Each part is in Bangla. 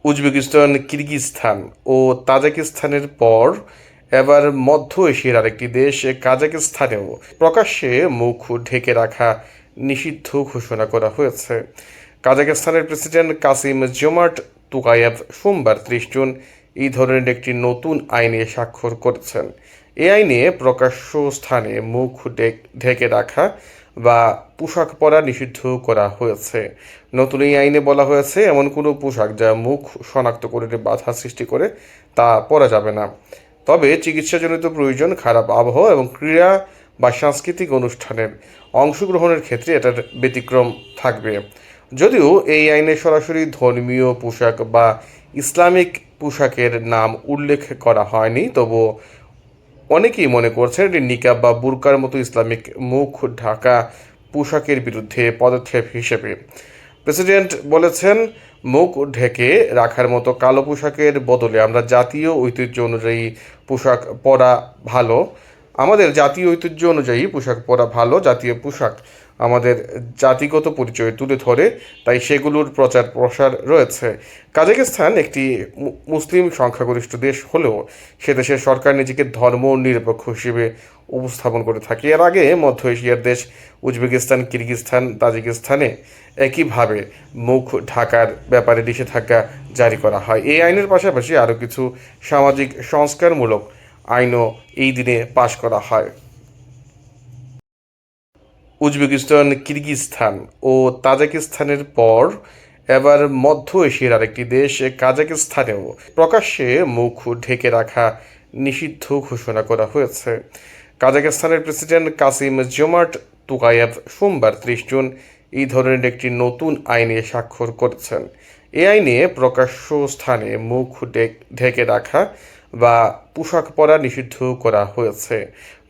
উজবেকিস্তান, কিরগিজস্তান ও তাজিকিস্তানের পর এবার মধ্য এশিয়ার আরেকটি দেশ কাজাকিস্তানেও প্রকাশ্যে মুখ ঢেকে রাখা নিষিদ্ধ ঘোষণা করা হয়েছে। কাজাকিস্তানের প্রেসিডেন্ট কাসিম জোমার্ট তোকায়েভ সোমবার 30 জুন এই ধরনের একটি নতুন আইনে স্বাক্ষর করেছেন। এই আইনে প্রকাশ্য স্থানে মুখ ঢেকে রাখা বা পোশাক পরা নিষিদ্ধ করা হয়েছে। নতুন এই আইনে বলা হয়েছে, এমন কোনো পোশাক যা মুখ শনাক্ত করতে বাধা সৃষ্টি করে তা পরা যাবে না। তবে চিকিৎসাজনিত প্রয়োজন, খারাপ আবহাওয়া এবং ক্রীড়া বা সাংস্কৃতিক অনুষ্ঠানের অংশগ্রহণের ক্ষেত্রে এটার ব্যতিক্রম থাকবে। যদিও এই আইনে সরাসরি ধর্মীয় পোশাক বা ইসলামিক পোশাকের নাম উল্লেখ করা হয়নি, তবুও অনেকেই মনে করছেন এটি নিকাব বা বুরকার মতো ইসলামিক মুখ ঢাকা পোশাকের বিরুদ্ধে পদক্ষেপ হিসেবে। প্রেসিডেন্ট বলেছেন, মুখ ঢেকে রাখার মতো কালো পোশাকের বদলে আমরা জাতীয় ঐতিহ্য অনুযায়ী পোশাক পরা ভালো। আমাদের জাতীয় ঐতিহ্য অনুযায়ী পোশাক পরা ভালো। জাতীয় পোশাক আমাদের জাতিগত পরিচয় তুলে ধরে, তাই সেগুলোর প্রচার প্রসার রয়েছে। কাজাকিস্তান একটি মুসলিম সংখ্যাগরিষ্ঠ দেশ হলেও সে দেশের সরকার নিজেকে ধর্ম নিরপেক্ষ হিসেবে উপস্থাপন করে থাকে। এর আগে মধ্য এশিয়ার দেশ উজবেকিস্তান, কিরগিজস্তান, তাজিকিস্তানে একইভাবে মুখ ঢাকার ব্যাপারে নিষেধাজ্ঞা জারি করা হয়। এই আইনের পাশাপাশি আরও কিছু সামাজিক সংস্কারমূলক আইনও এই দিনে পাশ করা হয়। উজবেকিস্তান, কিরগিজস্তান ও তাজিকিস্তানের পর এবার মধ্য এশিয়ার আরেকটি দেশ কাজাকিস্তানেও প্রকাশ্যে মুখ ঢেকে রাখা নিষিদ্ধ ঘোষণা করা হয়েছে। কাজাকিস্তানের প্রেসিডেন্ট কাসিম জোমার্ট তোকায়েভ সোমবার 30 জুন এই ধরনের একটি নতুন আইনে স্বাক্ষর করেছেন। এই আইনে প্রকাশ্য স্থানে মুখ ঢেকে রাখা বা পোশাক পরা নিষিদ্ধ করা হয়েছে।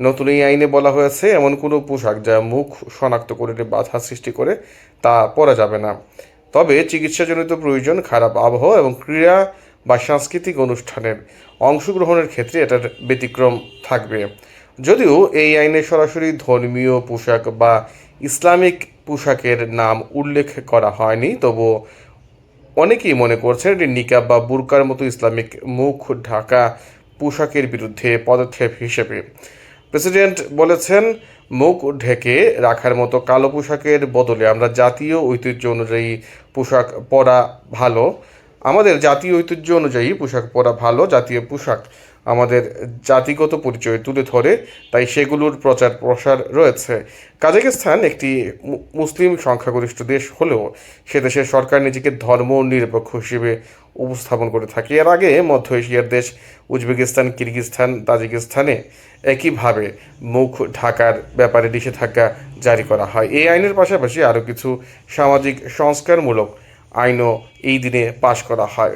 নতুন এই আইনে বলা হয়েছে, এমন কোনো পোশাক যা মুখ শনাক্ত করতে বাধা সৃষ্টি করে তা পরা যাবে না। তবে চিকিৎসাজনিত প্রয়োজন, খারাপ আবহাওয়া এবং ক্রীড়া বা সাংস্কৃতিক অনুষ্ঠানের অংশগ্রহণের ক্ষেত্রে এটার ব্যতিক্রম থাকবে। যদিও এই আইনে সরাসরি ধর্মীয় পোশাক বা ইসলামিক পোশাকের নাম উল্লেখ করা হয়নি, তবুও অনেকেই মনে করছেন এটি নিকাব বা বুরকার মতো ইসলামিক মুখ ঢাকা পোশাকের বিরুদ্ধে পদক্ষেপ হিসেবে। প্রেসিডেন্ট বলেছেন, মুখ ঢেকে রাখার মতো কালো পোশাকের বদলে আমরা জাতীয় ঐতিহ্য অনুযায়ী পোশাক পরা ভালো। আমাদের জাতীয় ঐতিহ্য অনুযায়ী পোশাক পরা ভালো। জাতীয় পোশাক আমাদের জাতিগত পরিচয় তুলে ধরে, তাই সেগুলোর প্রচার প্রসার রয়েছে। কাজাকিস্তান একটি মুসলিম সংখ্যাগরিষ্ঠ দেশ হলেও সে দেশের সরকার নিজেকে ধর্ম নিরপেক্ষ হিসেবে উপস্থাপন করে থাকে। এর আগে মধ্য এশিয়ার দেশ উজবেকিস্তান, কিরগিজস্তান, তাজিকিস্তানে একইভাবে মুখ ঢাকার ব্যাপারে নিষেধাজ্ঞা জারি করা হয়। এই আইনের পাশাপাশি আরও কিছু সামাজিক সংস্কারমূলক আইনও এই দিনে পাশ করা হয়।